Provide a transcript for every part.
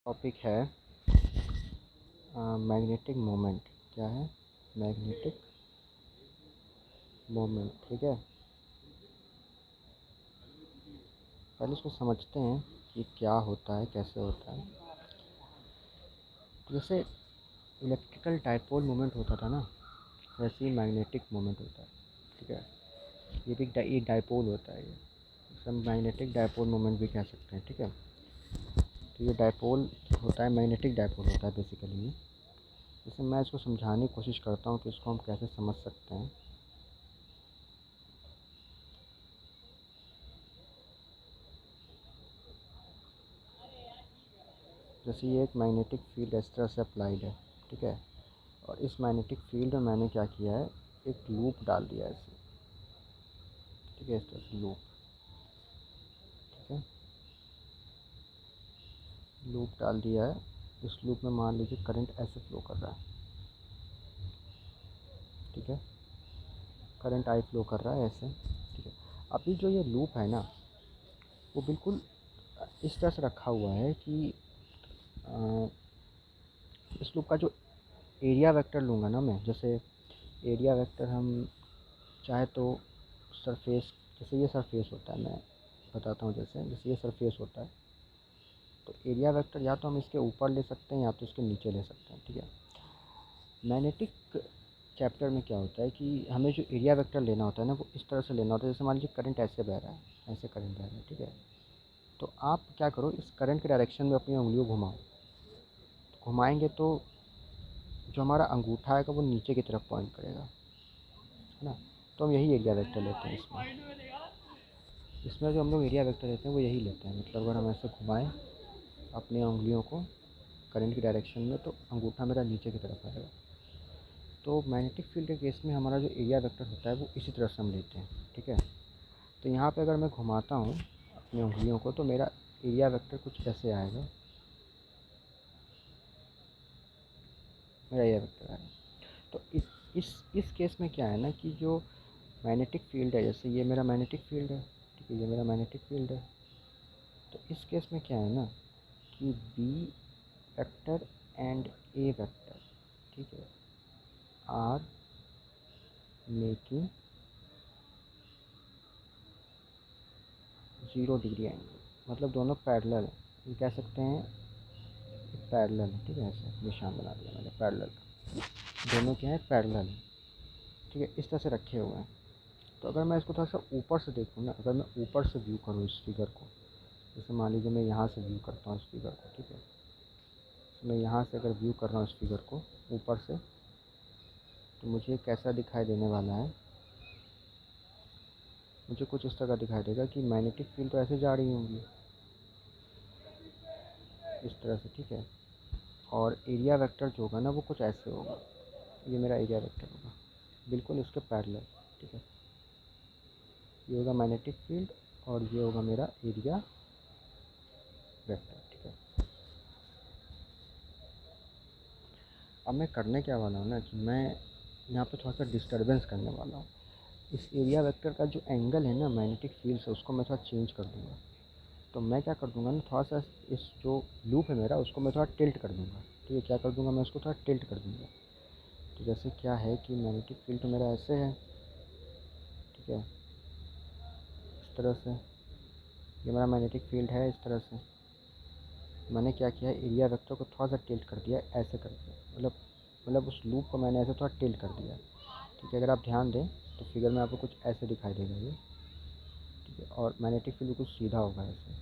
Topic है magnetic moment. क्या है? Magnetic moment. ठीक है, पहले इसको समझते हैं कि क्या होता है, कैसे होता है। तो जैसे इलेक्ट्रिकल डाइपोल मोमेंट होता था ना, वैसे ही मैग्नेटिक मोमेंट होता है। ठीक है, ये भी एक डाइपोल होता है। ये इसे हम मैग्नेटिक डाइपोल मोमेंट भी कह सकते हैं। ठीक है, तो ये डाइपोल होता है, मैग्नेटिक डाइपोल होता है बेसिकली में। जैसे मैं इसको समझाने की कोशिश करता हूँ कि इसको हम कैसे समझ सकते हैं। जैसे ये एक मैग्नेटिक फील्ड इस तरह से अप्लाइड है। ठीक है, और इस मैग्नेटिक फील्ड में मैंने क्या किया है, एक लूप डाल दिया है इसे। ठीक है, इस तरह से लूप। ठीक है, लूप डाल दिया है। इस लूप में मान लीजिए करंट ऐसे फ्लो कर रहा है। ठीक है, करंट आई फ्लो कर रहा है ऐसे। ठीक है, अभी जो ये लूप है ना, वो बिल्कुल इस तरह से रखा हुआ है कि अ, इस लूप का जो एरिया वेक्टर लूँगा ना मैं, जैसे एरिया वेक्टर हम चाहे तो सरफेस, जैसे ये सरफेस होता है, मैं बताता हूँ। जैसे जैसे ये सरफेस होता है, तो एरिया वेक्टर या तो हम इसके ऊपर ले सकते हैं या तो इसके नीचे ले सकते हैं। ठीक है, मैग्नेटिक चैप्टर में क्या होता है कि हमें जो एरिया वेक्टर लेना होता है ना, वो इस तरह से लेना होता है। जैसे मान लीजिए करंट ऐसे बह रहा है, ऐसे करंट बह रहा है। ठीक है, तो आप क्या करो, इस करंट के डायरेक्शन में अपनी उंगलियों घुमाओ। घुमाएंगे तो जो हमारा अंगूठा है वो नीचे की तरफ पॉइंट करेगा, है ना। तो हम यही एरिया वेक्टर लेते हैं इसमें। इसमें जो हम लोग एरिया वेक्टर लेते हैं वो यही लेते हैं। मतलब अगर हम ऐसे घुमाएं अपनी उंगलियों को करंट की डायरेक्शन में, तो अंगूठा मेरा नीचे की तरफ आएगा। तो मैग्नेटिक फील्ड के केस में हमारा जो एरिया वेक्टर होता है वो इसी तरह से हम लेते हैं। ठीक है, तो यहाँ पे अगर मैं घुमाता हूँ अपनी उंगलियों को, तो मेरा एरिया वेक्टर कुछ ऐसे आएगा। मेरा एरिया वेक्टर आएगा। तो इस केस में क्या है ना कि जो मैग्नेटिक फील्ड है, जैसे ये मेरा मैग्नेटिक फील्ड है। ठीक है, ये मेरा मैग्नेटिक फील्ड है। तो इस केस में क्या है ना कि B vector and A vector, ठीक है, आर मेकिंग 0 डिग्री एंगल। मतलब दोनों पैरेलल है, ये कह सकते हैं पैरेलल है। ठीक है, ऐसे निशान बना दिया मैंने, पैरेलल। दोनों क्या है, पैरेलल है। ठीक है, इस तरह से रखे हुए हैं। तो अगर मैं इसको थोड़ा सा ऊपर से देखूँ ना, अगर मैं ऊपर से व्यू करूँ इस फिगर को, जैसे मान लीजिए मैं यहाँ से व्यू करता हूँ इस फिगर को। ठीक है, तो मैं यहाँ से अगर व्यू कर रहा हूँ इस फिगर को ऊपर से, तो मुझे कैसा दिखाई देने वाला है, मुझे कुछ इस तरह दिखाई देगा कि मैग्नेटिक फील्ड तो ऐसे जा रही होंगी इस तरह से। ठीक है, और एरिया वेक्टर जो होगा ना वो कुछ ऐसे होगा। ये मेरा एरिया वेक्टर होगा बिल्कुल इसके पैरेलल। ठीक है, ये होगा मैग्नेटिक फील्ड और ये होगा मेरा एरिया वेक्टर। ठीक है, अब मैं करने क्या वाला हूँ ना कि मैं यहाँ पे थोड़ा सा डिस्टरबेंस करने वाला हूँ। इस एरिया वेक्टर का जो एंगल है ना मैग्नेटिक फील्ड से, उसको मैं थोड़ा चेंज कर दूँगा। तो मैं क्या कर दूँगा ना, थोड़ा सा इस जो लूप है मेरा उसको मैं थोड़ा टिल्ट कर दूँगा। ठीक है, क्या कर दूँगा मैं, उसको थोड़ा टिल्ट कर दूँगा। तो जैसे क्या है कि मैग्नेटिक फील्ड तो मेरा ऐसे है। ठीक है, इस तरह से ये मेरा मैग्नेटिक फील्ड है। इस तरह से मैंने क्या किया, एरिया वेक्टर को थोड़ा सा टिल्ट कर दिया, ऐसे कर दिया। मतलब उस लूप को मैंने ऐसे थोड़ा टिल्ट कर दिया। ठीक है, अगर आप ध्यान दें तो फिगर में आपको कुछ ऐसे दिखाई देगा ये। ठीक है, और मैग्नेटिक फील्ड बिल्कुल सीधा होगा ऐसे,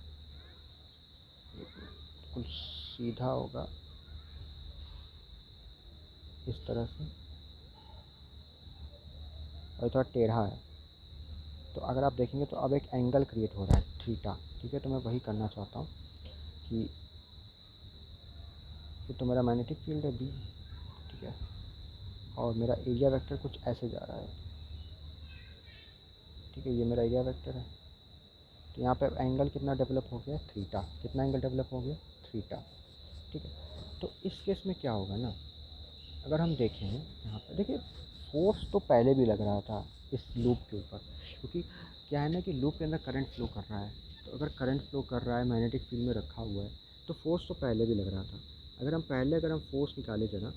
बिल्कुल सीधा होगा इस तरह से, और थोड़ा टेढ़ा है। तो अगर आप देखेंगे तो अब एक एंगल क्रिएट हो रहा है, थीटा। ठीक है, तो मैं वही करना चाहता हूँ कि ये तो मेरा मैग्नेटिक फील्ड है बी। ठीक है, और मेरा एरिया वेक्टर कुछ ऐसे जा रहा है। ठीक है, ये मेरा एरिया वेक्टर है। तो यहाँ पे एंगल कितना डेवलप हो गया, थीटा। कितना एंगल डेवलप हो गया, थीटा। ठीक है, तो इस केस में क्या होगा ना, अगर हम देखें यहाँ पर, देखिए फोर्स तो पहले भी लग रहा था इस लूप के ऊपर, क्योंकि क्या है ना कि लूप के अंदर करंट फ्लो कर रहा है। तो अगर करंट फ्लो कर रहा है, मैग्नेटिक फील्ड में रखा हुआ है, तो फोर्स तो पहले भी लग रहा था। अगर हम फोर्स निकाले जरा,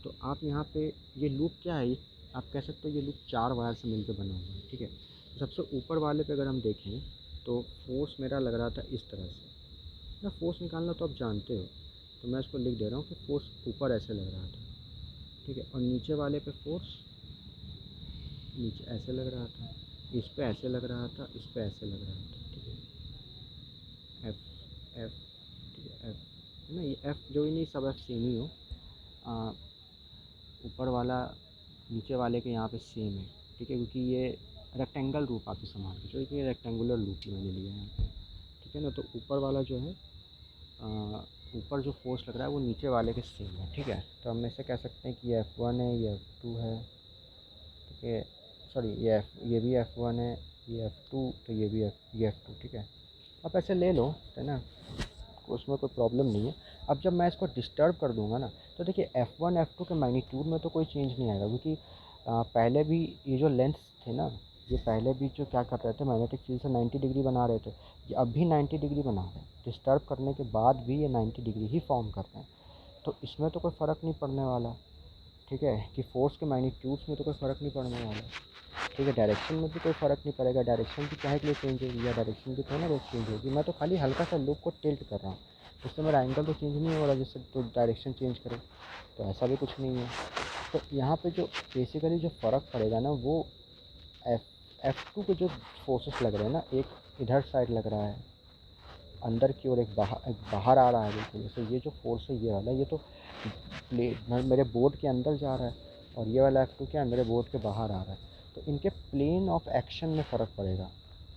तो आप यहाँ पे ये लूप क्या है, आप कह सकते हो ये लूप 4 वायर से मिलकर बना हुआ है, ठीक है। तो सबसे ऊपर वाले पे अगर हम देखें तो फोर्स मेरा लग रहा था इस तरह से ना। फोर्स निकालना तो आप जानते हो, तो मैं इसको लिख दे रहा हूँ कि फोर्स ऊपर ऐसे लग रहा था, ठीक है। और नीचे वाले पे फोर्स नीचे ऐसे लग रहा था, इस पे ऐसे लग रहा था, इस पे ऐसे लग रहा था, ठीक है। एफ एफ ठीक है, एफ है ना। ये एफ जो ही नहीं, सब एफ सेम ही हो। आ, ऊपर वाला नीचे वाले के यहाँ पे सेम है, ठीक है, क्योंकि ये रेक्टेंगल रूप आप संभाल के चलो, ये रेक्टेंगुलर लूप मैंने लिया है यहाँ पे, ठीक है ना। तो ऊपर वाला जो है ऊपर जो फोर्स लग रहा है वो नीचे वाले के सेम है, ठीक है। तो हम इसे कह सकते हैं कि ये F1 है, ये F2 है, ठीक है। सॉरी, ये भी F1 है, ये F2, तो ये F2, ठीक है। आप ऐसे ले लो, है ना, उसमें कोई प्रॉब्लम नहीं है। अब जब मैं इसको डिस्टर्ब कर दूंगा ना, तो देखिए F1 F2 के मैग्नीट्यूड में तो कोई चेंज नहीं आएगा, क्योंकि पहले भी ये जो लेंथ थे ना, ये पहले भी जो क्या कर रहे थे, मैग्नेटिक फील्ड से 90 डिग्री बना रहे थे, ये अब भी 90 डिग्री बना रहे हैं। डिस्टर्ब करने के बाद भी ये 90 डिग्री ही फॉर्म कर रहे हैं, तो इसमें तो कोई फ़र्क नहीं पड़ने वाला, ठीक है, कि फोर्स के मैग्नीट्यूड्स में तो कोई फ़र्क नहीं पड़ने वाला, ठीक है। डायरेक्शन में भी कोई फ़र्क नहीं पड़ेगा, डायरेक्शन भी काहे के लिए चेंज होगी, या डायरेक्शन भी थोड़ा ना रोज चेंज होगी। मैं तो खाली हल्का सा लूप को टिल्ट कर रहा हूँ, उससे मेरा एंगल तो चेंज नहीं हो रहा, जिससे तो डायरेक्शन चेंज करे, तो ऐसा भी कुछ नहीं है। तो यहाँ पे जो बेसिकली जो फ़र्क पड़ेगा ना, वो F2 के जो फोर्सेस लग रहे हैं ना, एक इधर साइड लग रहा है अंदर की ओर, एक बाहर आ रहा है बिल्कुल। जैसे ये जो फोर्स है ये वाला, ये तो मेरे बोर्ड के अंदर जा रहा है, और ये वाला F2 क्या है, मेरे बोर्ड के बाहर आ रहा है। तो इनके प्लेन ऑफ एक्शन में फ़र्क पड़ेगा।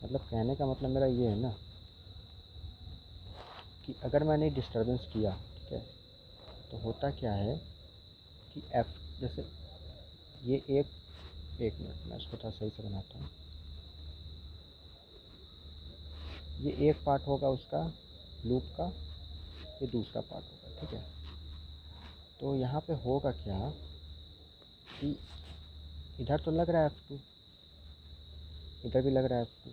मतलब कहने का मतलब मेरा ये है ना, कि अगर मैंने डिस्टर्बेंस किया, ठीक है, तो होता क्या है कि एफ जैसे ये एक मिनट मैं इसको थोड़ा सही से बनाता हूँ। ये एक पार्ट होगा उसका लूप का, ये दूसरा पार्ट होगा, ठीक है। तो यहाँ पे होगा क्या कि इधर तो लग रहा है F2, इधर भी लग रहा है F2,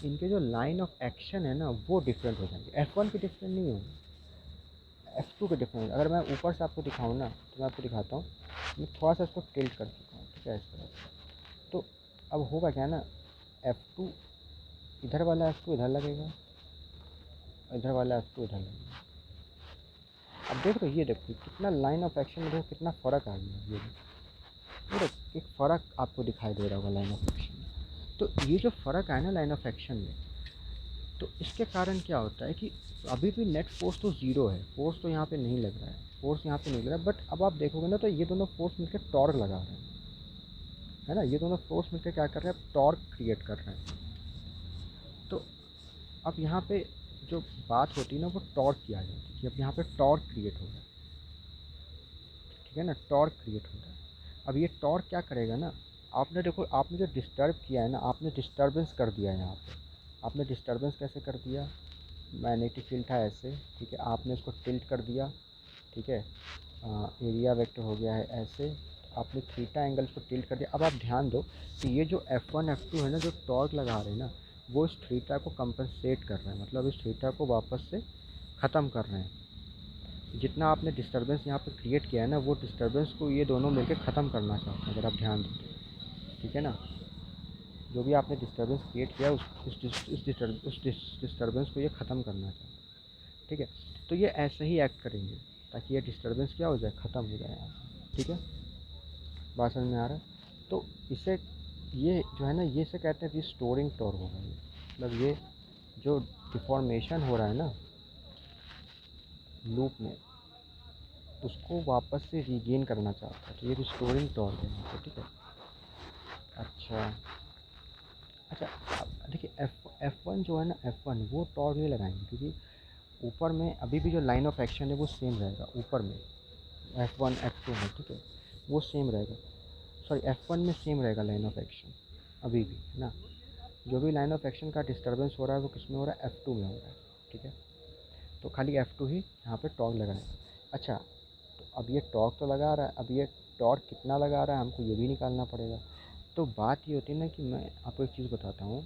इनके जो लाइन ऑफ एक्शन है ना वो डिफरेंट हो जाएंगे। F1 के डिफरेंट नहीं होंगे, F2 के डिफरेंट। अगर मैं ऊपर से आपको दिखाऊँ ना, तो मैं आपको दिखाता हूँ, मैं थोड़ा सा इसको टिल्ट कर चुका हूँ, ठीक है, इस तरह से। तो अब होगा क्या ना, F2 इधर वाला F2 इधर लगेगा, इधर वाला F2 इधर लगेगा। अब देख रहे हो, ये देखो कितना लाइन ऑफ एक्शन में, देखो कितना फ़र्क आ गया। ये देखो एक फ़र्क आपको दिखाई दे रहा होगा लाइन ऑफ एक्शन में। तो ये जो फ़र्क आया ना लाइन ऑफ एक्शन में, तो इसके कारण क्या होता है कि अभी भी नेट फोर्स तो ज़ीरो है, फोर्स तो यहाँ पे नहीं लग रहा है, फोर्स यहाँ पे नहीं लग रहा है। बट अब आप देखोगे ना, तो ये दोनों फोर्स मिलकर टॉर्क लगा रहे हैं, है ना। ये दोनों फोर्स मिलकर क्या कर रहे हैं, टॉर्क क्रिएट कर रहे हैं। तो अब यहाँ पे जो बात होती है ना, वो टॉर्क की आ जाती है कि अब यहाँ पे टॉर्क क्रिएट हो रहा है, ठीक है ना, टॉर्क क्रिएट हो रहा है। अब ये टॉर्क क्या करेगा ना, आपने देखो, आपने जो डिस्टर्ब किया है ना, आपने डिस्टर्बेंस कर दिया है यहाँ पे। आपने डिस्टर्बेंस कैसे कर दिया, मैग्नेटिक फील्ड था ऐसे, ठीक है, आपने इसको टिल्ट कर दिया, ठीक है। एरिया वेक्टर हो गया है ऐसे, आपने थीटा एंगल को टिल्ट कर दिया। अब आप ध्यान दो कि ये जो F1 F2 है ना, जो टॉर्क लगा रहे हैं ना, वो इस थीटा को कंपनसेट कर रहे हैं, मतलब इस थीटा को वापस से ख़त्म कर रहे हैं। जितना आपने डिस्टर्बेंस यहाँ पे क्रिएट किया है ना, वो डिस्टर्बेंस को ये दोनों मिलकर ख़त्म करना चाहते हैं, अगर आप ध्यान दें तो, ठीक है ना। जो भी आपने डिस्टर्बेंस क्रिएट किया उस डिस्टर्बेंस को ये ख़त्म करना चाहते हैं, ठीक है। तो ये ऐसे ही एक्ट करेंगे ताकि ये डिस्टर्बेंस क्या हो जाए, ख़त्म हो जाए यहाँ से, ठीक है। बात समझ में आ रहा है। तो इसे ये जो है ना, ये से कहते हैं रिस्टोरिंग टॉर्क होगा ये, मतलब ये जो डिफॉर्मेशन हो रहा है ना लूप में, उसको वापस से रीगेन करना चाहता है, तो ये रिस्टोरिंग टॉर्क है यहाँ पे, ठीक है। अच्छा अच्छा, अब देखिए F1 जो है ना, F1 वो टॉर्क नहीं लगाएंगे, क्योंकि ऊपर में अभी भी जो लाइन ऑफ एक्शन है वो सेम रहेगा ऊपर में, F1 F2 में, ठीक है, वो सेम रहेगा। सॉरी, F1 में सेम रहेगा लाइन ऑफ एक्शन अभी भी, है ना। जो भी लाइन ऑफ एक्शन का डिस्टर्बेंस हो रहा है वो किस में हो रहा है, F2 में हो रहा है, ठीक है। तो खाली F2 ही यहाँ पे टॉर्क लगाएगा। अच्छा, तो अब ये टॉर्क तो लगा रहा है, अब ये टॉर्क कितना लगा रहा है हमको ये भी निकालना पड़ेगा। तो बात ये होती है ना कि मैं आपको एक चीज़ बताता हूँ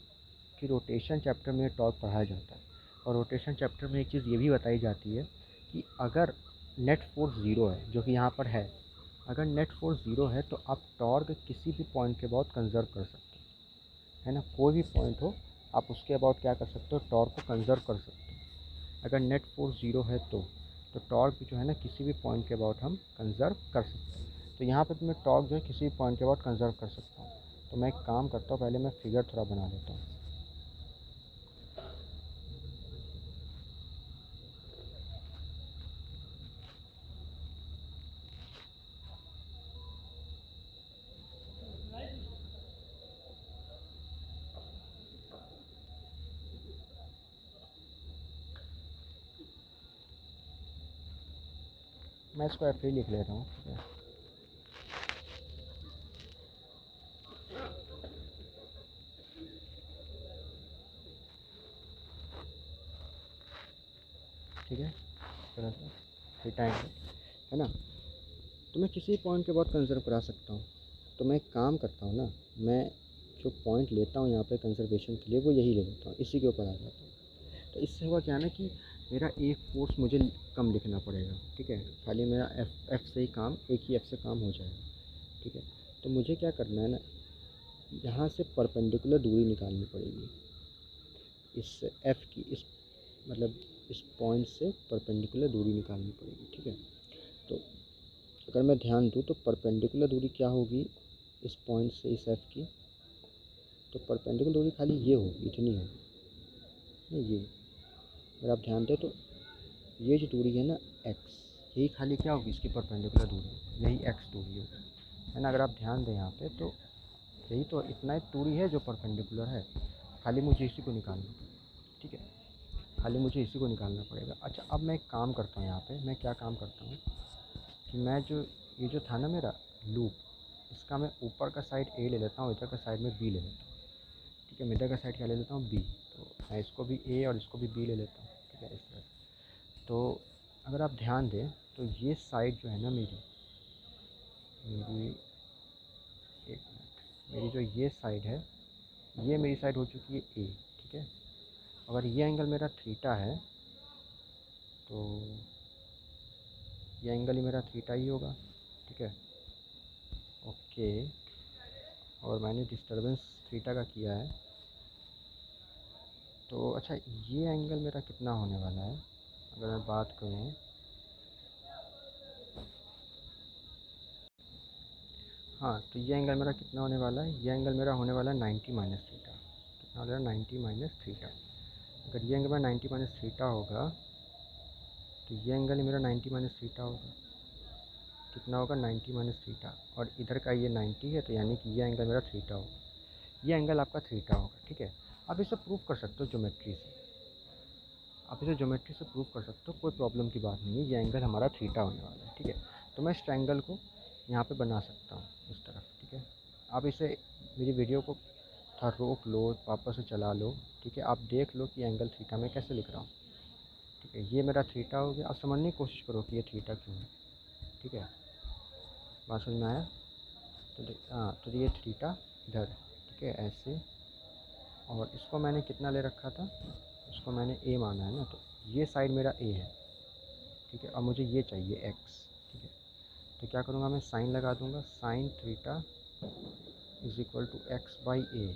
कि रोटेशन चैप्टर में टॉर्क पढ़ाया जाता है। और रोटेशन चैप्टर में एक चीज़ ये भी बताई जाती है कि अगर नेट फोर्स ज़ीरो है, जो कि यहाँ पर है, अगर नेट फोर्स ज़ीरो है तो आप टॉर्क किसी भी पॉइंट के अबाउट कंज़र्व कर सकते हैं, है ना। कोई भी पॉइंट हो आप उसके अबाउट क्या कर सकते हो, टॉर्क को कंज़र्व कर सकते हो। अगर नेट फोर्स ज़ीरो है तो टॉर्क जो है ना किसी भी पॉइंट के अबाउट हम कंज़र्व कर सकते हैं। तो यहाँ पर मैं टॉर्क जो है किसी भी पॉइंट के अबाउट कंज़र्व कर सकता हूँ। तो मैं एक काम करता हूँ, पहले मैं फिगर थोड़ा बना लेता हूँ। मैं इसको एफ लिख ले रहा हूँ, ठीक है। ठीक है, थोड़ा सा थीटा एंगल, है ना। तो मैं किसी पॉइंट के बाद कंसिडर करा सकता हूँ। तो मैं एक काम करता हूँ ना, मैं जो पॉइंट लेता हूँ यहाँ पे कंजर्वेशन के लिए वो यही ले लेता हूँ, इसी के ऊपर आ जाता हूँ। तो इससे हुआ क्या ना कि मेरा एक फोर्स मुझे कम लिखना पड़ेगा, ठीक है। खाली मेरा एफ से ही काम, एक ही एफ से काम हो जाएगा, ठीक है। तो मुझे क्या करना है ना, यहाँ से परपेंडिकुलर दूरी निकालनी पड़ेगी इस एफ़ की, इस मतलब इस पॉइंट से परपेंडिकुलर दूरी निकालनी पड़ेगी, ठीक है। तो अगर मैं ध्यान दूँ तो परपेंडिकुलर दूरी क्या होगी इस पॉइंट से इस एफ़ की, तो परपेंडिकुलर दूरी खाली ये होगी, इतनी होगी, ये अगर आप ध्यान दें तो ये जो दूरी है ना एक्स, यही खाली क्या होगी इसकी परपेंडिकुलर दूरी, यही एक्स दूरी होगी, है ना। अगर आप ध्यान दें यहाँ पे तो यही तो इतना ही दूरी है जो परपेंडिकुलर है, खाली मुझे इसी को निकालना पड़ेगा, ठीक है। खाली मुझे इसी को निकालना पड़ेगा। अच्छा, अब मैं एक काम करता हूँ, यहाँ पे मैं क्या काम करता हूँ कि मैं जो ये जो था ना मेरा लूप, इसका मैं ऊपर का साइड ए ले लेता हूँ, इधर का साइड में बी ले लेता हूँ, ठीक है। इधर का साइड क्या ले लेता हूँ, बी। तो मैं इसको भी ए और इसको भी बी ले लेता हूँ, ठीक है, इस तरह से। तो अगर आप ध्यान दें तो ये साइड जो है ना मेरी मेरी एक मिनट, मेरी जो ये साइड है, ये मेरी साइड हो चुकी है ए, ठीक है। अगर ये एंगल मेरा थीटा है तो ये एंगल ही मेरा थीटा ही होगा, ठीक है, ओके। और मैंने डिस्टरबेंस थीटा का किया है। तो अच्छा, ये एंगल मेरा कितना होने वाला है अगर मैं बात करूँ, हाँ, तो ये एंगल मेरा कितना होने वाला है, ये एंगल मेरा होने वाला है 90 माइनस थीटा। कितना हो रहा है, 90 माइनस थीटा। अगर ये एंगल मेरा 90 माइनस थीटा होगा तो ये एंगल ही मेरा 90 माइनस थीटा होगा। कितना होगा, 90 माइनस थीटा, और इधर का ये 90 है, तो यानी कि ये एंगल मेरा थीटा होगा, ये एंगल आपका थीटा होगा, ठीक है। आप इसे प्रूव कर सकते हो ज्योमेट्री से, आप इसे ज्योमेट्री से प्रूव कर सकते हो, कोई प्रॉब्लम की बात नहीं है। ये एंगल हमारा थीटा होने वाला है, ठीक है। तो मैं इस ट्रायंगल को यहाँ पे बना सकता हूँ इस तरफ, ठीक है। आप इसे, मेरी वीडियो को थोड़ा रोक लो, वापस से चला लो, ठीक है। आप देख लो कि एंगल थीटा मैं कैसे लिख रहा हूँ, ठीक है। ये मेरा थीटा हो गया। अब समझने की कोशिश करो कि ये थीटा क्यों है, ठीक है। बात समझ में आया? तो हाँ, तो ये थीटा इधर, ठीक है, ऐसे। और इसको मैंने कितना ले रखा था, इसको मैंने ए माना है ना, तो ये साइड मेरा ए है, ठीक है। और मुझे ये चाहिए एक्स, ठीक है। तो क्या करूँगा, मैं साइन लगा दूँगा, sine theta is equal to X by A.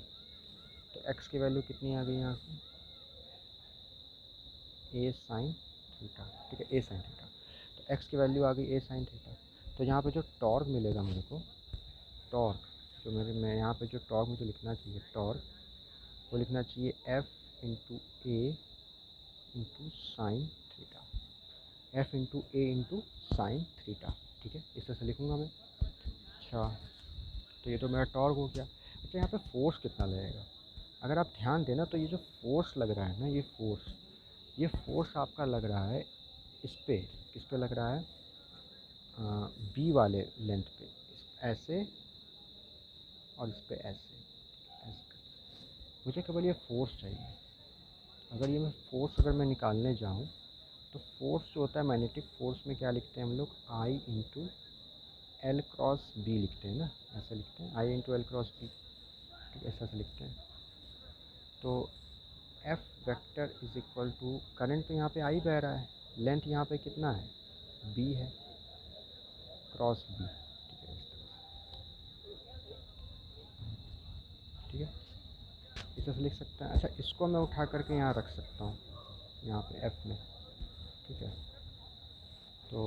तो एक्स की वैल्यू कितनी आ गई यहाँ से, ए साइन थीटा, ठीक है, ए साइन थीटा। तो एक्स की वैल्यू आ गई ए साइन थीटा। तो यहाँ पे जो टॉर्क मिलेगा मेरे को, टॉर्क जो मैं यहाँ पे जो टॉर्क मुझे लिखना चाहिए, टॉर्क वो लिखना चाहिए F into A into sine theta, F into A into sine theta, ठीक है, इस तरह से लिखूँगा मैं। अच्छा, तो ये तो मेरा टॉर्क हो गया। अच्छा, यहाँ पे फोर्स कितना लगेगा, अगर आप ध्यान देना तो ये जो फोर्स लग रहा है ना, ये फोर्स आपका लग रहा है इस पे, किस पे लग रहा है, बी वाले लेंथ पे, ऐसे और इस पे ऐसे मुझे केवल ये फोर्स चाहिए। अगर ये मैं फोर्स अगर मैं निकालने जाऊँ तो फोर्स जो होता है मैग्नेटिक फोर्स में क्या लिखते हैं हम लोग, I into L cross B लिखते हैं ना, ऐसे लिखते हैं, I into L cross B, ठीक है, ऐसा से लिखते हैं। तो F vector is equal to, current तो यहाँ पे आई बह रहा है, लेंथ यहाँ पे कितना है, बी है, क्रॉस बी। ठीक है, इस तरह से लिख सकते हैं। अच्छा, इसको मैं उठा करके यहाँ रख सकता हूँ, यहाँ पे एफ में। ठीक है, तो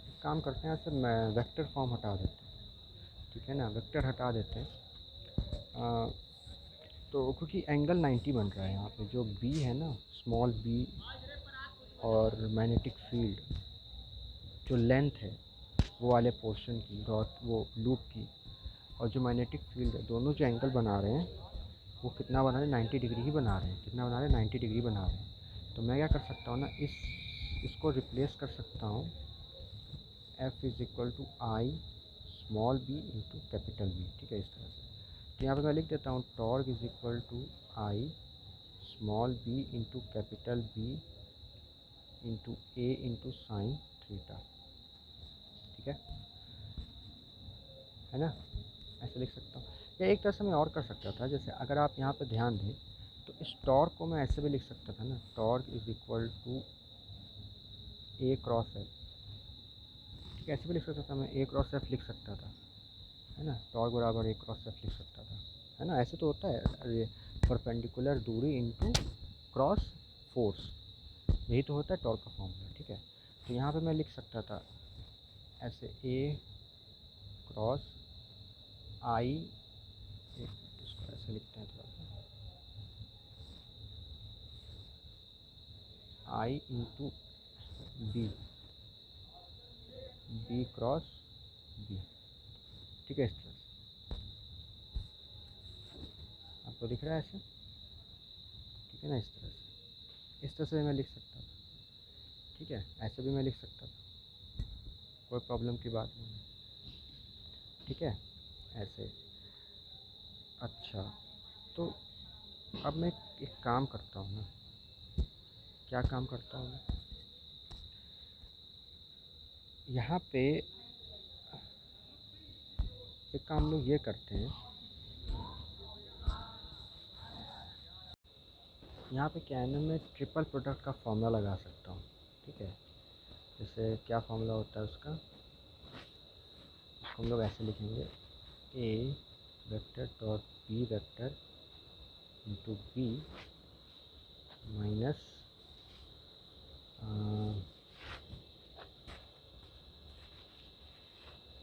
एक काम करते हैं, ऐसे मैं वेक्टर फॉर्म हटा देते हैं। ठीक है ना, वेक्टर हटा देते हैं। तो क्योंकि एंगल 90 बन रहा है यहाँ पे, जो बी है ना, स्मॉल बी, और मैग्नेटिक फील्ड जो लेंथ है वो वाले पोर्शन की, डॉट वो लूप की, और जो मैग्नेटिक फील्ड है, दोनों जो एंगल बना रहे हैं वो कितना बना रहे हैं, 90 डिग्री ही बना रहे हैं। कितना बना रहे हैं, 90 डिग्री बना रहे हैं। तो मैं क्या कर सकता हूँ ना, इसको रिप्लेस कर सकता हूँ, F is equal to I small B into capital B. ठीक है, इस तरह से। तो यहाँ पे मैं लिख देता हूँ, torque is equal to I small B into capital B into A into sine theta. ठीक है ना, ऐसे लिख सकता हूँ। या एक तरह से मैं और कर सकता था, जैसे अगर आप यहाँ पे ध्यान दें तो इस टॉर्क को मैं ऐसे भी लिख सकता था ना, torque is equal to A cross F. ठीक है, ऐसे भी लिख सकता था मैं, ए क्रॉस एफ लिख सकता था, है ना, टॉर्क बराबर ए क्रॉस एफ लिख सकता था, है ना। ऐसे तो होता है, ये परपेंडिकुलर दूरी इंटू क्रॉस फोर्स, यही तो होता है टॉर्क का फॉर्मूला। ठीक है, तो यहाँ पे मैं लिख सकता था ऐसे, ए क्रॉस आई, इसको ऐसे लिखते हैं थोड़ा सा, I into B, B cross B. ठीक है, इस तरह से आपको दिख रहा है ऐसे। ठीक है ना, इस तरह से मैं लिख सकता था। ठीक है, ऐसे भी मैं लिख सकता था, कोई प्रॉब्लम की बात नहीं है। ठीक है, ऐसे। अच्छा, तो अब मैं एक काम करता हूँ ना, क्या काम करता हूँ मैं, यहाँ पे एक काम लोग ये करते हैं, यहाँ पे क्या है ना, मैं ट्रिपल प्रोडक्ट का फॉर्मूला लगा सकता हूँ। ठीक है, जैसे क्या फॉर्मूला होता है उसका, उसको हम लोग ऐसे लिखेंगे, A vector dot B vector into B minus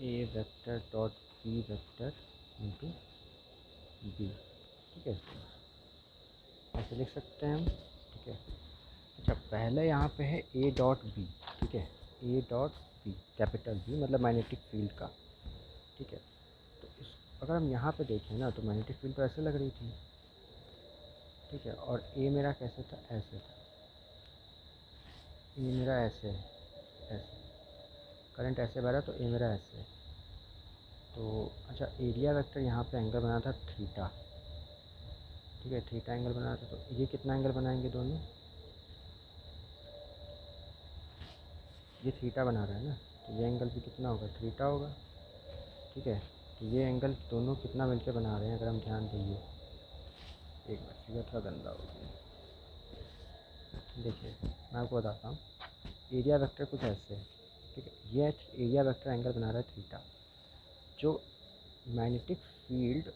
A vector dot B vector into B. ठीक है, ऐसे लिख सकते हैं हम। ठीक है, अच्छा, पहले यहाँ पे है ए डॉट बी। ठीक है, A dot B, capital B मतलब मैग्नेटिक फील्ड का। ठीक है, तो इस, अगर हम यहाँ पे देखें ना, तो मैग्नेटिक फील्ड तो ऐसे लग रही थी। ठीक है, और ए मेरा कैसे था, ऐसे था, ए मेरा ऐसे है, ऐसे करंट ऐसे बह रहा, तो ए मेरा ऐसे है। तो अच्छा, एरिया वेक्टर यहाँ पे एंगल बना था थीटा। ठीक है, थीटा एंगल बना था, तो ये कितना एंगल बनाएंगे दोनों, ये थीटा बना रहा है ना, तो ये एंगल भी कितना होगा, थीटा होगा। ठीक है, तो ये एंगल दोनों कितना मिलकर बना रहे हैं, अगर हम ध्यान देंगे, एक मिनट, फिगर थोड़ा गंदा हो गया। देखिए, मैं आपको बताता हूँ, एरिया वेक्टर कुछ ऐसे है। ठीक है, ये एरिया वेक्टर एंगल बना रहा है थीटा, जो मैग्नेटिक फील्ड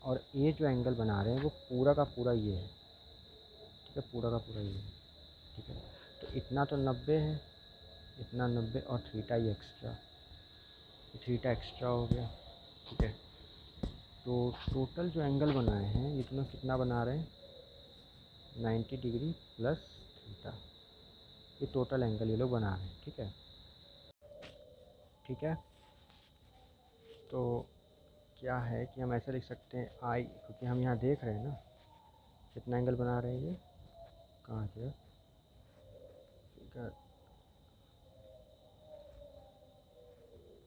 और ये जो एंगल बना रहे हैं वो पूरा का पूरा ये है। ठीक है, पूरा का पूरा ये है। ठीक है, तो इतना तो 90 है, इतना 90, और थीटा ये एक्स्ट्रा, थीटा एक्स्ट्रा हो गया। ठीक है, तो टोटल जो एंगल बनाए हैं ये दोनों कितना बना रहे हैं, 90 डिग्री प्लस थीटा, ये टोटल एंगल ये लोग बना रहे हैं। ठीक है, ठीक है, तो क्या है कि हम ऐसे लिख सकते हैं आई, क्योंकि हम यहाँ देख रहे हैं ना कितना एंगल बना रहे हैं, ये कहाँ गया फिगर,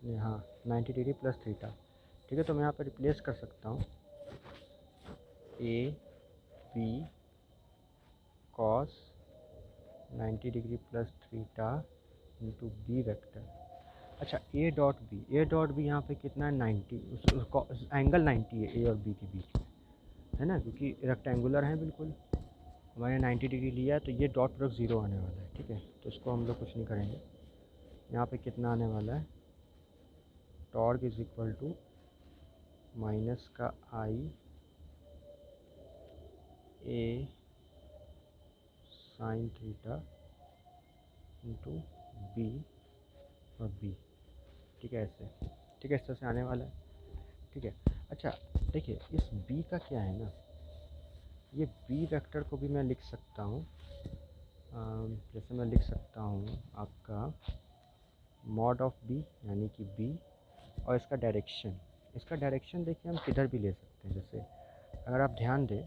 यहाँ 90 डिग्री प्लस थीटा। ठीक है, तो मैं यहाँ पर रिप्लेस कर सकता हूँ, A B cos 90 degree plus theta into B vector. अच्छा, ए डॉट बी यहाँ पे कितना है, 90, उस एंगल 90 है ए और बी के बीच में, है ना, क्योंकि रेक्टेंगुलर हैं बिल्कुल। हमारे 90 डिग्री लिया है तो ये डॉट प्रोडक्ट ज़ीरो आने वाला है, ठीक है। तो इसको हम लोग कुछ नहीं करेंगे। यहाँ पे कितना आने वाला है, torque is equal to minus का I A sine theta into B और बी, ठीक है ऐसे, ठीक है इस तरह से आने वाला है, ठीक है। अच्छा देखिए इस बी का क्या है ना, ये बी वेक्टर को भी मैं लिख सकता हूँ, जैसे मैं लिख सकता हूँ आपका मॉड ऑफ बी यानी कि बी, और इसका डायरेक्शन देखिए हम किधर भी ले सकते हैं। जैसे अगर आप ध्यान दें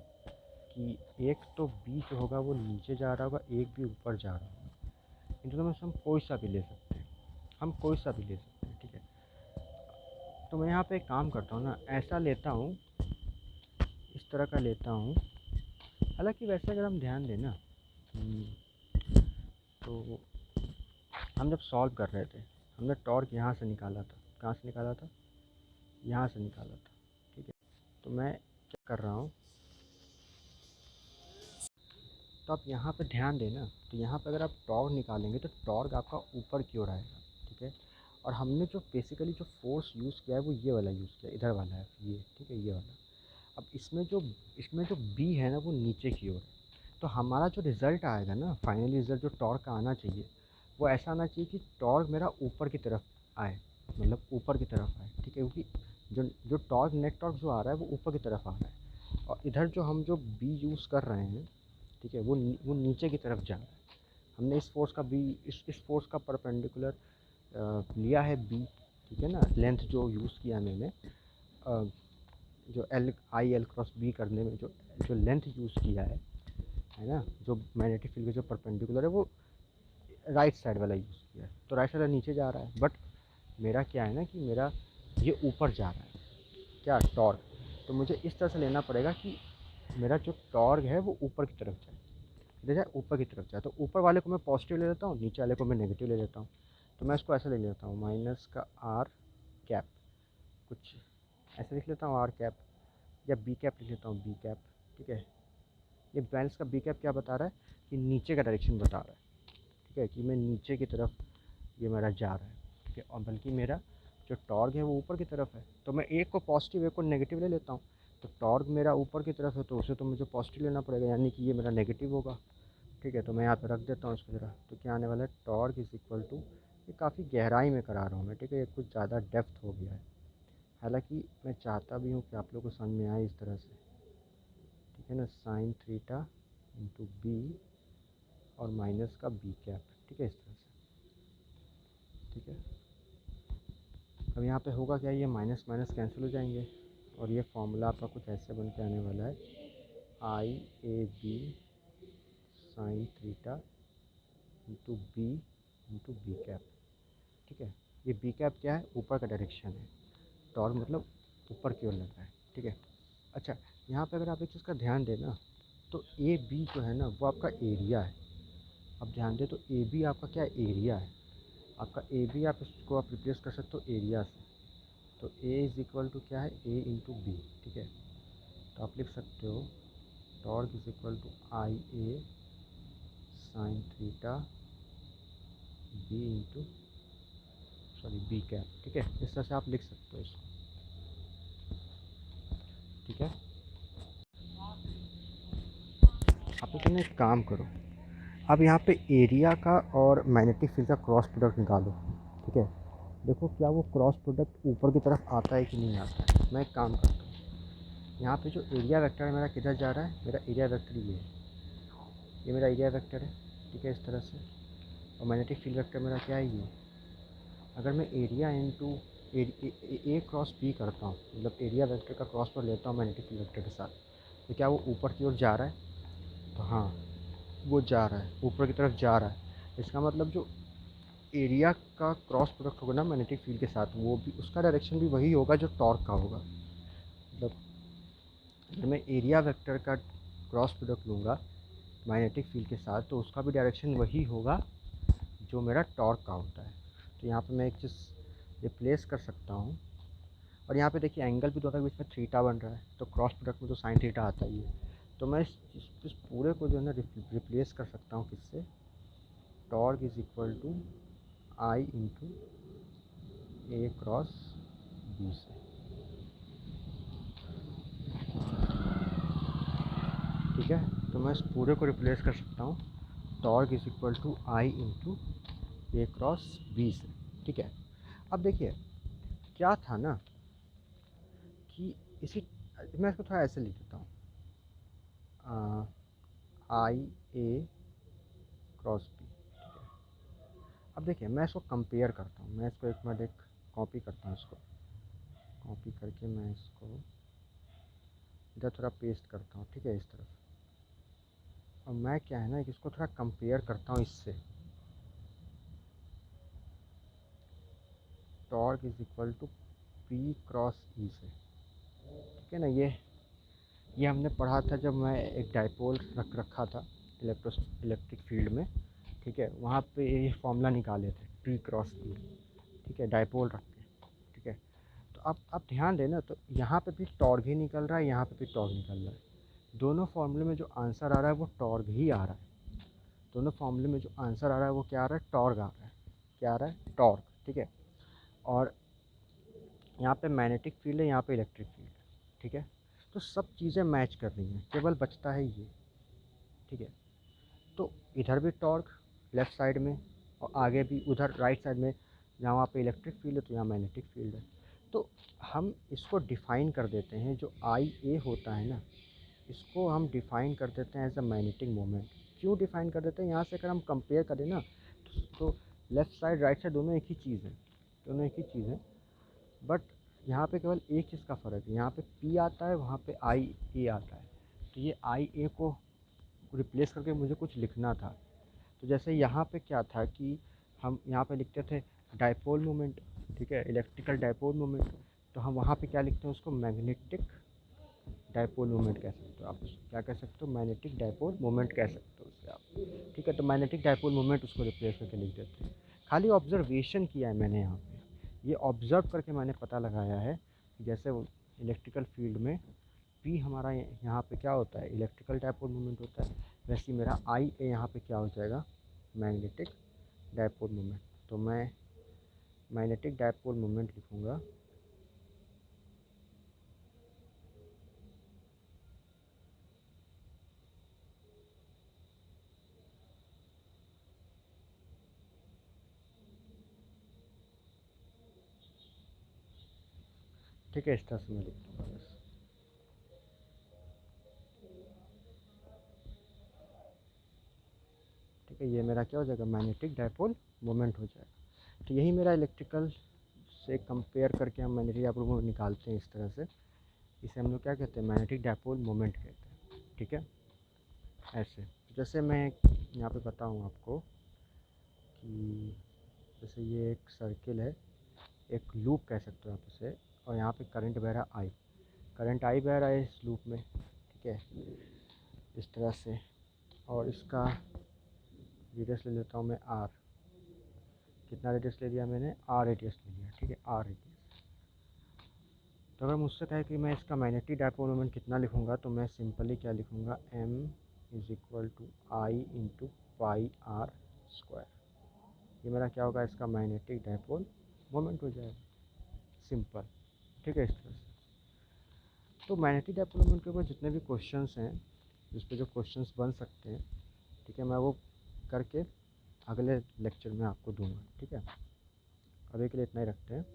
कि एक तो बी जो होगा वो नीचे जा रहा होगा, एक भी ऊपर जा रहा होगा, इन दोनों में से हम कोई सा भी ले सकते हैं, ठीक है। तो मैं यहाँ पे एक काम करता हूँ ना, ऐसा लेता हूँ, इस तरह का लेता हूँ। हालांकि वैसे अगर हम ध्यान दें ना, तो हम जब सॉल्व कर रहे थे हमने टॉर्क यहाँ से निकाला था, कहाँ से निकाला था, यहाँ से निकाला था, ठीक है। तो मैं क्या कर रहा हूँ, तो आप यहाँ पे ध्यान देना, तो यहाँ पे अगर आप टॉर्क निकालेंगे तो टॉर्क आपका ऊपर की ओर आएगा, ठीक है। और हमने जो बेसिकली जो फोर्स यूज़ किया है वो ये वाला यूज़ किया, इधर वाला है ये, ठीक है, ये वाला। अब इसमें जो बी है ना वो नीचे की ओर है, तो हमारा जो रिज़ल्ट आएगा ना, फाइनली रिज़ल्ट जो टॉर्क का आना चाहिए वो ऐसा आना चाहिए कि टॉर्क मेरा ऊपर की तरफ आए, मतलब ऊपर की तरफ आए, ठीक है। क्योंकि जो जो टॉर्क नेट टॉर्क जो आ रहा है वो ऊपर की तरफ आ रहा है, और इधर जो हम जो बी यूज़ कर रहे हैं, ठीक है, वो नीचे की तरफ जा रहा है। हमने इस फोर्स का बी, इस फोर्स का परपेंडिकुलर लिया है बी, ठीक है ना, लेंथ जो यूज़ किया मैंने, जो L I L cross B करने में जो जो लेंथ यूज़ किया है ना, जो मैग्नेटिक फील्ड के जो परपेंडिकुलर है वो राइट साइड वाला यूज़ किया है, तो राइट साइड वाला नीचे जा रहा है। बट मेरा क्या है ना कि मेरा ये ऊपर जा रहा है, क्या टॉर्क, तो मुझे इस तरह से लेना पड़ेगा कि मेरा जो टॉर्क है वो ऊपर की तरफ जाए, देखा ऊपर की तरफ जाए। तो ऊपर वाले को मैं पॉजिटिव ले लेता हूँ, नीचे वाले को मैं नेगेटिव ले लेता हूँ। तो मैं इसको ऐसे ले लेता हूँ, माइनस का आर कैप, कुछ ऐसे लिख लेता हूँ आर कैप, या बी कैप लिख लेता हूँ, बी कैप, ठीक है। ये बैलेंस का बी कैप क्या बता रहा है कि नीचे का डायरेक्शन बता रहा है, ठीक है, कि मैं नीचे की तरफ ये मेरा जा रहा है, ठीक है। और बल्कि मेरा जो टॉर्क है वो ऊपर की तरफ है, तो मैं एक को पॉजिटिव एक को नेगेटिव ले लेता हूँ। तो टॉर्क मेरा ऊपर की तरफ है तो उसे तो मुझे पॉजिटिव लेना पड़ेगा, यानी कि ये मेरा नेगेटिव होगा, ठीक है। तो मैं यहाँ पे रख देता हूँ इसको ज़रा, तो क्या आने वाला है, टॉर्क इज़ इक्वल टू, ये काफ़ी गहराई में करा रहा हूँ मैं, ठीक है, ये कुछ ज़्यादा डेप्थ हो गया है। हालांकि मैं चाहता भी हूँ कि आप लोगों को समझ में आए इस तरह से, ठीक है ना, साइन थीटा इंटू बी और माइनस का बी कैप, ठीक है, इस तरह से, ठीक है। अब यहाँ पे होगा क्या, ये माइनस माइनस कैंसिल हो जाएंगे, और ये फॉर्मूला आपका कुछ ऐसे बन के आने वाला है, I A B sine theta into B cap, ठीक है। ये बी कैप क्या है, ऊपर का डायरेक्शन है, टॉर्क मतलब ऊपर की ओर लग रहा है, ठीक है। अच्छा यहाँ पे अगर आप एक चीज़ का ध्यान देना, तो ए बी जो है ना वो आपका एरिया है। अब ध्यान दें तो ए बी आपका क्या है, एरिया है आपका, ए बी आप इसको आप रिप्लेस कर सकते हो एरिया से। तो ए इज़ इक्वल टू क्या है, ए इंटू बी, ठीक है। तो आप लिख सकते हो torque is equal to I A sine theta B into sorry B cap, ठीक है, इस तरह से आप लिख सकते हो इसको, ठीक है। आप लोग एक काम करो, अब यहाँ पे एरिया का और मैग्नेटिक फील्ड का क्रॉस प्रोडक्ट निकालो, ठीक है। देखो क्या वो क्रॉस प्रोडक्ट ऊपर की तरफ आता है कि नहीं आता है। मैं एक काम करता हूँ, यहाँ पे जो एरिया वेक्टर है मेरा किधर जा रहा है, मेरा एरिया वेक्टर ये है, ये मेरा एरिया वेक्टर है, ठीक है, इस तरह से। और मैग्नेटिक फील्ड वेक्टर मेरा क्या है, ये। अगर मैं area into A cross B करता हूँ, मतलब एरिया वेक्टर का क्रॉस पर लेता हूँ मैग्नेटिक फील्ड वेक्टर के साथ, तो क्या वो ऊपर की ओर जा रहा है, तो हाँ वो जा रहा है, ऊपर की तरफ जा रहा है। इसका मतलब जो एरिया का क्रॉस प्रोडक्ट होगा ना मैग्नेटिक फील्ड के साथ, वो भी उसका डायरेक्शन भी वही होगा जो टॉर्क का होगा। मतलब अगर मैं एरिया वेक्टर का क्रॉस प्रोडक्ट लूँगा मैग्नेटिक फील्ड के साथ, तो उसका भी डायरेक्शन वही होगा जो मेरा टॉर्क का होता है। तो यहाँ पे मैं एक चीज़ रिप्लेस कर सकता हूँ, और यहाँ पे देखिए एंगल भी दोनों के बीच में थीटा बन रहा है, तो क्रॉस प्रोडक्ट में तो साइन थीटा आता ही है। तो मैं इस पूरे को जो है ना रिप्लेस कर सकता हूँ किससे, torque is equal to I into A cross B से। ठीक है, तो मैं इस पूरे को रिप्लेस कर सकता हूँ torque is equal to I into A cross B से। ठीक है, अब देखिए क्या था ना कि इसी, मैं इसको थोड़ा ऐसे लिख देता हूँ, आई ए क्रॉस बी। ठीक है, अब देखिए मैं इसको कंपेयर करता हूँ, मैं इसको एक मिनट एक कॉपी करता हूँ, इसको कॉपी करके मैं इसको इधर थोड़ा पेस्ट करता हूँ। ठीक है, इस तरफ। और मैं क्या है ना कि इसको थोड़ा कंपेयर करता हूँ इससे, torque is equal to P cross E से। ठीक है ना, ये हमने पढ़ा था जब मैं एक डाइपोल रखा था इलेक्ट्रिक फील्ड में। ठीक है, वहाँ पे ये फॉर्मूला निकाले थे पी क्रॉस ई। ठीक है, डाइपोल रख के। ठीक है, तो अब आप ध्यान देना, तो यहाँ पे भी टॉर्क ही निकल रहा है, यहाँ पे भी टॉर्क निकल रहा है। दोनों फार्मूले में जो आंसर आ रहा है वो टॉर्क ही आ रहा है। दोनों फार्मूले में जो आंसर आ रहा है वो क्या आ रहा है, टॉर्क आ रहा है। क्या आ रहा है, टॉर्क। ठीक है, और यहाँ पे मैग्नेटिक फील्ड है, यहाँ पे इलेक्ट्रिक फील्ड है। ठीक है, तो सब चीज़ें मैच कर रही हैं, केवल बचता है ये। ठीक है, तो इधर भी टॉर्क लेफ़्ट साइड में, और आगे भी उधर राइट साइड में, जहाँ वहाँ पे इलेक्ट्रिक फील्ड है तो यहाँ मैग्नेटिक फील्ड है। तो हम इसको डिफ़ाइन कर देते हैं, जो आई ए होता है ना, इसको हम डिफ़ाइन कर देते हैं एज अ मैग्नेटिक मोमेंट। क्यों डिफ़ाइन कर देते हैं, यहाँ से अगर हम कंपेयर करें ना तो लेफ़्ट साइड राइट साइड दोनों एक ही चीज़ है, दोनों एक ही चीज़ है। बट यहाँ पे केवल एक चीज़ का फ़र्क है, यहाँ पे पी आता है, वहाँ पे आई ए आता है। तो ये आई ए को रिप्लेस करके मुझे कुछ लिखना था। तो जैसे यहाँ पे क्या था कि हम यहाँ पे लिखते थे डाइपोल मोमेंट। ठीक है, इलेक्ट्रिकल डाइपोल मोमेंट। तो हम वहाँ पे क्या लिखते हैं, उसको मैग्नेटिक डाइपोल मोमेंट कह सकते हो आप। उसको क्या कह सकते हो, मैग्नेटिक डाइपोल मोमेंट कह सकते हो उसे आप। ठीक है, तो मैग्नेटिक डाइपोल मोमेंट उसको रिप्लेस करके लिख देते हैं। खाली ऑब्जर्वेशन किया है मैंने यहाँ पे, ये ऑब्ज़र्व करके मैंने पता लगाया है कि जैसे इलेक्ट्रिकल फील्ड में पी हमारा यहाँ पे क्या होता है, इलेक्ट्रिकल डाइपोल मोमेंट होता है, वैसे ही मेरा आई ए यहाँ पे क्या हो जाएगा, मैग्नेटिक डाइपोल मोमेंट। तो मैं मैग्नेटिक डाइपोल मोमेंट लिखूँगा, ठीक है, इस तरह से मैं लिख दूँगा बस। ठीक है, ये मेरा क्या हो जाएगा, मैग्नेटिक डाइपोल मोमेंट हो जाएगा। तो यही मेरा इलेक्ट्रिकल से कंपेयर करके हम मैग्नेटिक डाइपोल मोमेंट निकालते हैं इस तरह से। इसे हम लोग क्या कहते हैं, मैग्नेटिक डाइपोल मोमेंट कहते हैं। ठीक है, ऐसे जैसे मैं यहाँ पे बताऊँ आपको कि जैसे ये एक सर्किल है, एक लूप कह सकते हो आप इसे, और यहाँ पे करंट बह रहा आई, करंट आई बह रहा है इस लूप में। ठीक है, इस तरह से, और इसका रेडियस ले लेता हूँ मैं आर। कितना रेडियस ले लिया मैंने, आर रेडियस ले लिया। ठीक है, आर रेडियस। तो अगर मुझसे कहे कि मैं इसका मैग्नेटिक डाइपोल मोमेंट कितना लिखूँगा, तो मैं सिंपली क्या लिखूँगा, M is equal to I into pi R square. ये मेरा क्या होगा, इसका मैग्नेटिक डाइपोल मोमेंट हो जाएगा, सिंपल। ठीक है, इस तरह से। तो मैग्नेटिक डाइपोल मोमेंट के ऊपर जितने भी क्वेश्चंस हैं, जिस पे जो क्वेश्चंस बन सकते हैं, ठीक है, मैं वो करके अगले लेक्चर में आपको दूंगा। ठीक है, अभी के लिए इतना ही रखते हैं।